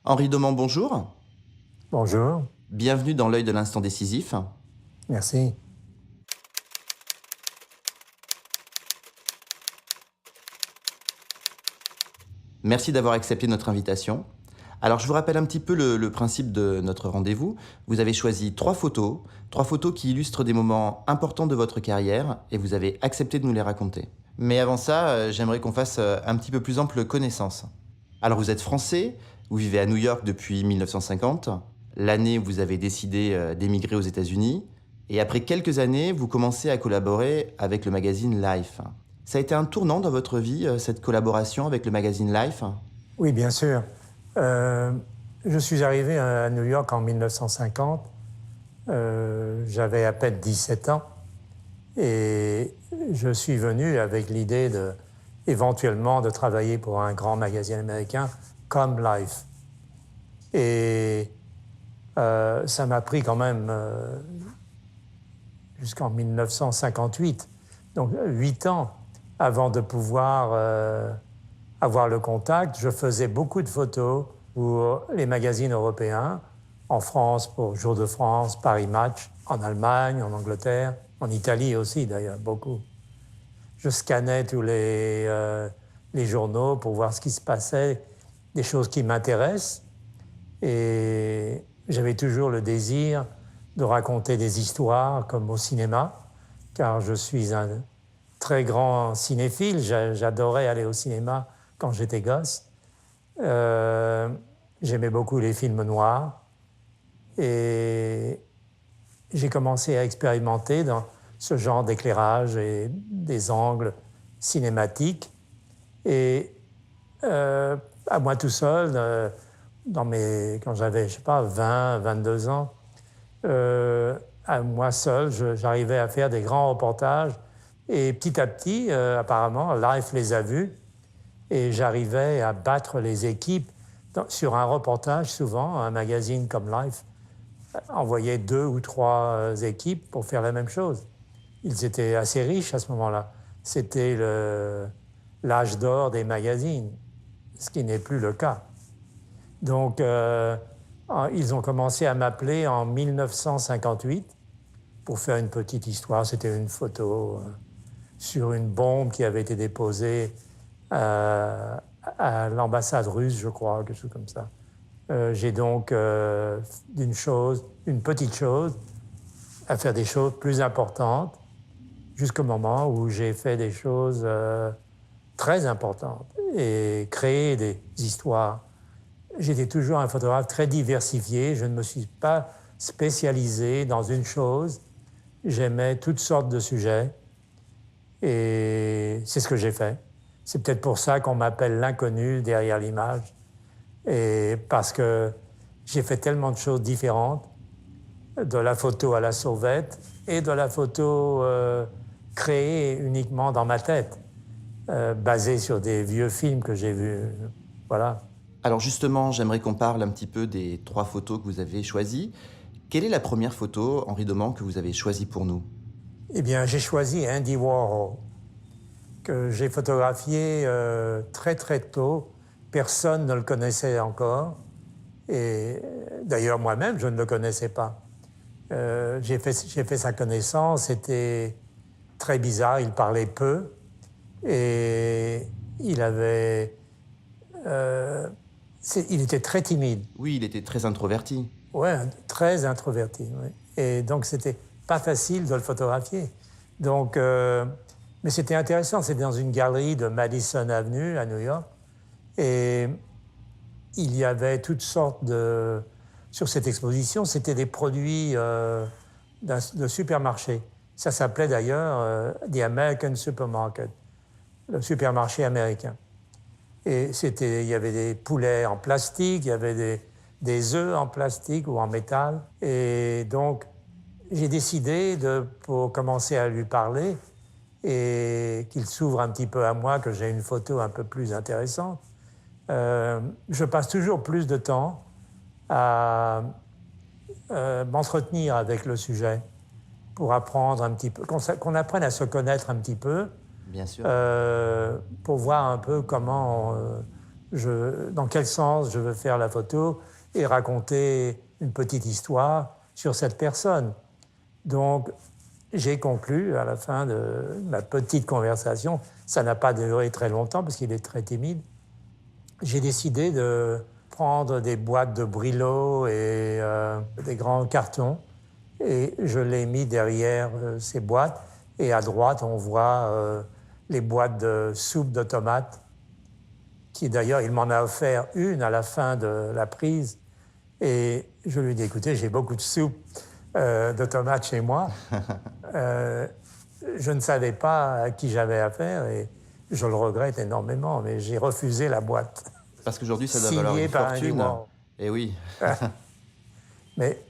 Henri Doman, bonjour. Bonjour, Bienvenue dans l'œil de l'instant décisif. merci. Merci d'avoir accepté notre invitation. Alors, je vous rappelle un petit peu le principe de notre rendez-vous. Vous avez choisi trois photos qui illustrent des moments importants de votre carrière et vous avez accepté de nous les raconter. Mais avant ça, j'aimerais qu'on fasse un petit peu plus ample connaissance. Alors, vous êtes français, vous vivez à New York depuis 1950, l'année où vous avez décidé d'émigrer aux États-Unis, et après quelques années, vous commencez à collaborer avec le magazine Life. Ça a été un tournant dans votre vie, cette collaboration avec le magazine Life? Oui, bien sûr. Euh, je suis arrivé à New York en 1950. J'avais à peine 17 ans et je suis venu avec l'idée éventuellement de travailler pour un grand magazine américain comme Life. Et ça m'a pris quand même jusqu'en 1958, donc 8 ans avant de pouvoir avoir le contact. Je faisais beaucoup de photos pour les magazines européens, en France pour Jour de France, Paris Match, en Allemagne, en Angleterre, en Italie aussi d'ailleurs, beaucoup. Je scannais tous les journaux pour voir ce qui se passait, des choses qui m'intéressent. Et j'avais toujours le désir de raconter des histoires comme au cinéma, car je suis un très grand cinéphile. J'adorais aller au cinéma quand j'étais gosse. J'aimais beaucoup les films noirs et j'ai commencé à expérimenter dans ce genre d'éclairage et des angles cinématiques. Et à moi tout seul, quand j'avais, je sais pas, 20, 22 ans, à moi seul, j'arrivais à faire des grands reportages. Et petit à petit, apparemment, Life les a vus et j'arrivais à battre les équipes. Sur un reportage, souvent, un magazine comme Life envoyait 2 ou 3 équipes pour faire la même chose. Ils étaient assez riches à ce moment-là. C'était l'âge d'or des magazines, ce qui n'est plus le cas. Donc, ils ont commencé à m'appeler en 1958 pour faire une petite histoire. C'était une photo sur une bombe qui avait été déposée à l'ambassade russe, je crois, quelque chose comme ça. J'ai donc une petite chose, à faire des choses plus importantes, jusqu'au moment où j'ai fait des choses très importantes et créé des histoires. J'étais toujours un photographe très diversifié. Je ne me suis pas spécialisé dans une chose. J'aimais toutes sortes de sujets et c'est ce que j'ai fait. C'est peut-être pour ça qu'on m'appelle l'inconnu derrière l'image. Et parce que j'ai fait tellement de choses différentes, de la photo à la sauvette et de la photo créée uniquement dans ma tête, basée sur des vieux films que j'ai vus. Voilà. Alors justement, j'aimerais qu'on parle un petit peu des trois photos que vous avez choisies. Quelle est la première photo, Henri Doman, que vous avez choisie pour nous? Eh bien, j'ai choisi Andy Warhol, que j'ai photographié très très tôt. Personne ne le connaissait encore. Et d'ailleurs, moi-même, je ne le connaissais pas. J'ai fait sa connaissance, c'était très bizarre, il parlait peu. Et il avait... il était très timide. Oui, il était très introverti. Ouais, très introverti. Oui. Et donc, c'était pas facile de le photographier. Donc, mais c'était intéressant. C'était dans une galerie de Madison Avenue à New York. Et il y avait toutes sortes de... Sur cette exposition, c'était des produits de supermarché. Ça s'appelait d'ailleurs The American Supermarket, le supermarché américain. Et il y avait des poulets en plastique, il y avait des œufs en plastique ou en métal. Et donc, j'ai décidé pour commencer à lui parler et qu'il s'ouvre un petit peu à moi, que j'ai une photo un peu plus intéressante. Je passe toujours plus de temps à m'entretenir avec le sujet pour apprendre un petit peu, qu'on apprenne à se connaître un petit peu, Bien sûr. pour voir un peu comment dans quel sens je veux faire la photo et raconter une petite histoire sur cette personne. Donc, j'ai conclu à la fin de ma petite conversation, ça n'a pas duré très longtemps parce qu'il est très timide, j'ai décidé de prendre des boîtes de Brillo et des grands cartons et je l'ai mis derrière ces boîtes et à droite on voit les boîtes de soupe de tomates qui d'ailleurs il m'en a offert une à la fin de la prise et je lui ai dit écoutez j'ai beaucoup de soupe de tomates chez moi je ne savais pas à qui j'avais affaire et je le regrette énormément mais j'ai refusé la boîte. Parce qu'aujourd'hui, ça doit valoir une fortune. Eh oui. Mais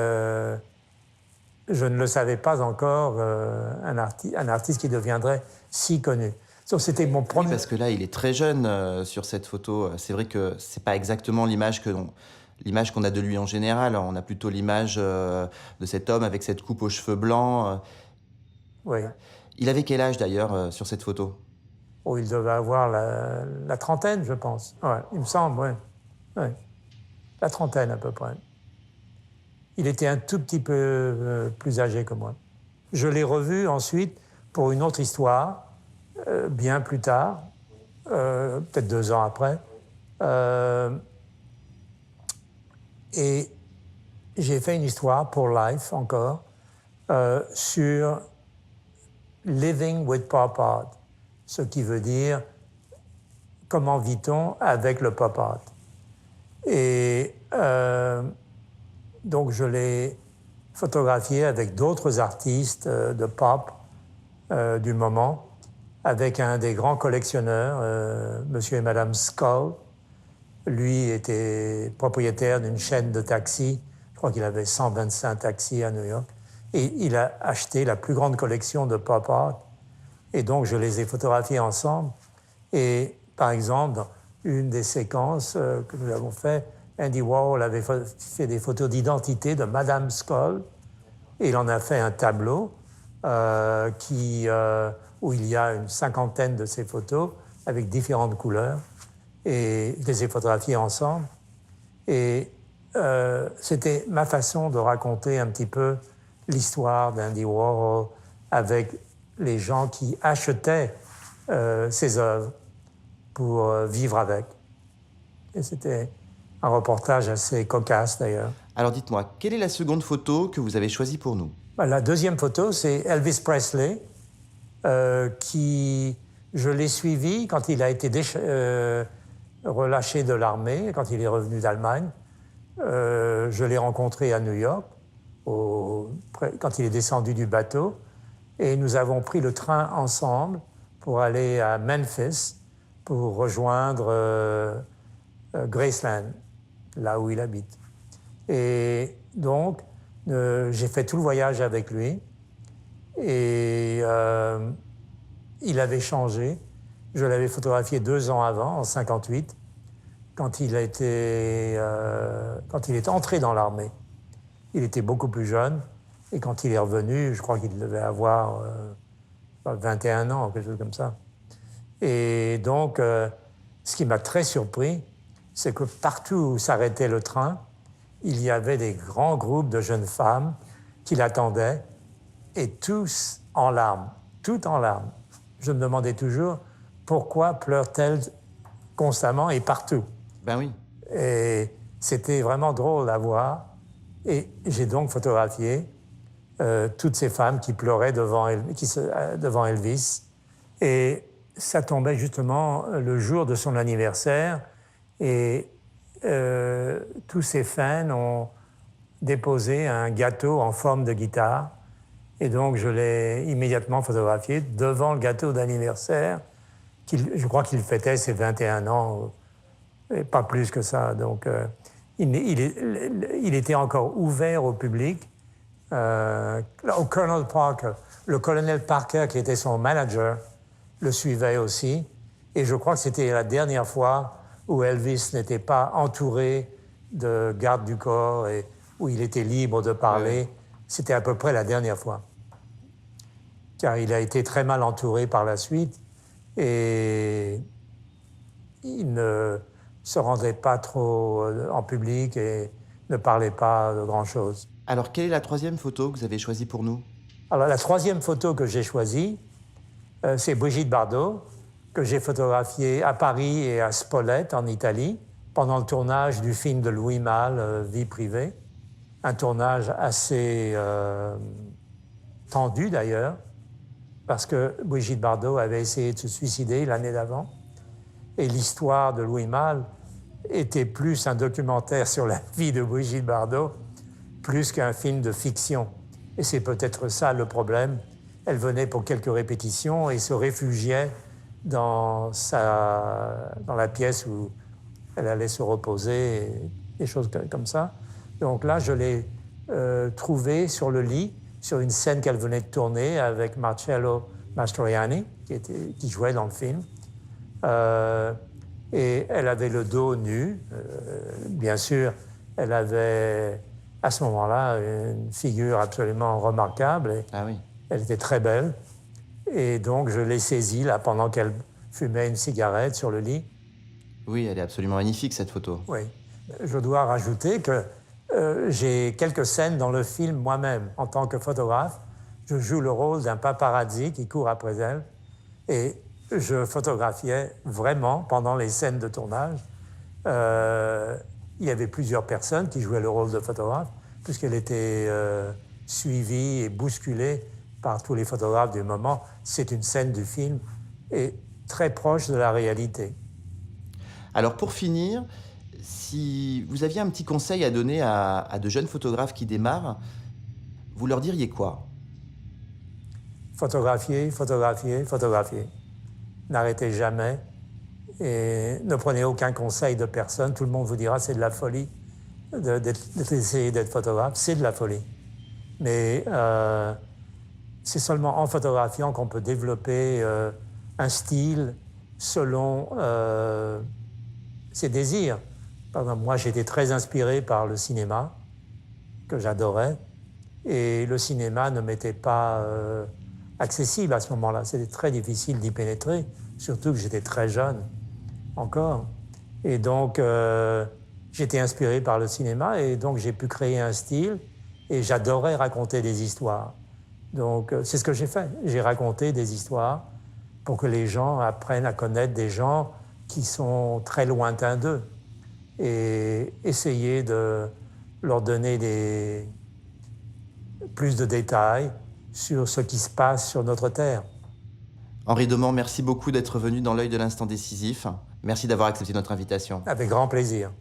je ne le savais pas encore, un artiste qui deviendrait si connu. Donc c'était mon premier... Oui, parce que là, il est très jeune sur cette photo. C'est vrai que c'est pas exactement l'image qu'on a de lui en général. On a plutôt l'image de cet homme avec cette coupe aux cheveux blancs. Oui. Il avait quel âge d'ailleurs sur cette photo? Oh, il devait avoir la trentaine, je pense. Ouais, il me semble, oui. Ouais. La trentaine à peu près. Il était un tout petit peu plus âgé que moi. Je l'ai revu ensuite pour une autre histoire, bien plus tard, peut-être 2 ans après. Et j'ai fait une histoire pour Life encore sur Living with Pop Art, ce qui veut dire comment vit-on avec le pop art. Et donc je l'ai photographié avec d'autres artistes de pop du moment, avec un des grands collectionneurs, monsieur et madame Skull. Lui était propriétaire d'une chaîne de taxis, je crois qu'il avait 125 taxis à New York, et il a acheté la plus grande collection de pop art. Et donc, je les ai photographiés ensemble. Et par exemple, dans une des séquences que nous avons fait, Andy Warhol avait fait des photos d'identité de Madame Skull. Et il en a fait un tableau où il y a une cinquantaine de ces photos avec différentes couleurs. Et je les ai photographiés ensemble. Et c'était ma façon de raconter un petit peu l'histoire d'Andy Warhol avec les gens qui achetaient ses œuvres pour vivre avec. Et c'était un reportage assez cocasse d'ailleurs. Alors dites-moi, quelle est la seconde photo que vous avez choisie pour nous? La deuxième photo, c'est Elvis Presley, qui, je l'ai suivi quand il a été relâché de l'armée, quand il est revenu d'Allemagne. Je l'ai rencontré à New York, quand il est descendu du bateau. Et nous avons pris le train ensemble pour aller à Memphis pour rejoindre Graceland, là où il habite. Et donc, j'ai fait tout le voyage avec lui. Et il avait changé. Je l'avais photographié 2 ans avant, en 1958, quand il est entré dans l'armée. Il était beaucoup plus jeune. Et quand il est revenu, je crois qu'il devait avoir 21 ans, quelque chose comme ça. Et donc, ce qui m'a très surpris, c'est que partout où s'arrêtait le train, il y avait des grands groupes de jeunes femmes qui l'attendaient, et tous en larmes, toutes en larmes. Je me demandais toujours pourquoi pleure-t-elle constamment et partout. Ben oui. Et c'était vraiment drôle à voir. Et j'ai donc photographié toutes ces femmes qui pleuraient devant Elvis. Et ça tombait justement le jour de son anniversaire. Et tous ses fans ont déposé un gâteau en forme de guitare. Et donc, je l'ai immédiatement photographié devant le gâteau d'anniversaire. Je crois qu'il fêtait ses 21 ans, et pas plus que ça. Donc, il était encore ouvert au public. Au Colonel Parker. Le colonel Parker, qui était son manager, le suivait aussi. Et je crois que c'était la dernière fois où Elvis n'était pas entouré de gardes du corps et où il était libre de parler. Oui. C'était à peu près la dernière fois. Car il a été très mal entouré par la suite. Et il ne se rendait pas trop en public et ne parlait pas de grand-chose. Alors, quelle est la troisième photo que vous avez choisie pour nous? Alors la troisième photo que j'ai choisie, c'est Brigitte Bardot, que j'ai photographiée à Paris et à Spolète, en Italie, pendant le tournage du film de Louis Malle, Vie privée. Un tournage assez tendu d'ailleurs, parce que Brigitte Bardot avait essayé de se suicider l'année d'avant. Et l'histoire de Louis Malle était plus un documentaire sur la vie de Brigitte Bardot, plus qu'un film de fiction. Et c'est peut-être ça le problème. Elle venait pour quelques répétitions et se réfugiait dans la pièce où elle allait se reposer, et des choses comme ça. Donc là, je l'ai trouvée sur le lit, sur une scène qu'elle venait de tourner avec Marcello Mastroianni, qui jouait dans le film. Et elle avait le dos nu. Bien sûr, elle avait, à ce moment-là, une figure absolument remarquable. Et Ah oui. elle était très belle. Et donc, je l'ai saisie là, pendant qu'elle fumait une cigarette sur le lit. Oui, elle est absolument magnifique, cette photo. Oui. Je dois rajouter que j'ai quelques scènes dans le film moi-même. En tant que photographe, je joue le rôle d'un paparazzi qui court après elle. Et je photographiais vraiment pendant les scènes de tournage. Il y avait plusieurs personnes qui jouaient le rôle de photographe, puisqu'elle était suivie et bousculée par tous les photographes du moment. C'est une scène du film et très proche de la réalité. Alors, pour finir, si vous aviez un petit conseil à donner à de jeunes photographes qui démarrent, vous leur diriez quoi? Photographier, photographier, photographier. N'arrêtez jamais et ne prenez aucun conseil de personne. Tout le monde vous dira c'est de la folie d'essayer d'être photographe. C'est de la folie. Mais c'est seulement en photographiant qu'on peut développer un style selon ses désirs. Par exemple, moi, j'étais très inspiré par le cinéma, que j'adorais, et le cinéma ne m'était pas accessible à ce moment-là. C'était très difficile d'y pénétrer, surtout que j'étais très jeune encore. Et donc, j'étais inspiré par le cinéma, et donc j'ai pu créer un style, et j'adorais raconter des histoires. Donc, c'est ce que j'ai fait. J'ai raconté des histoires pour que les gens apprennent à connaître des gens qui sont très lointains d'eux et essayer de leur donner plus de détails sur ce qui se passe sur notre Terre. Henri Demant, merci beaucoup d'être venu dans l'œil de l'instant décisif. Merci d'avoir accepté notre invitation. Avec grand plaisir.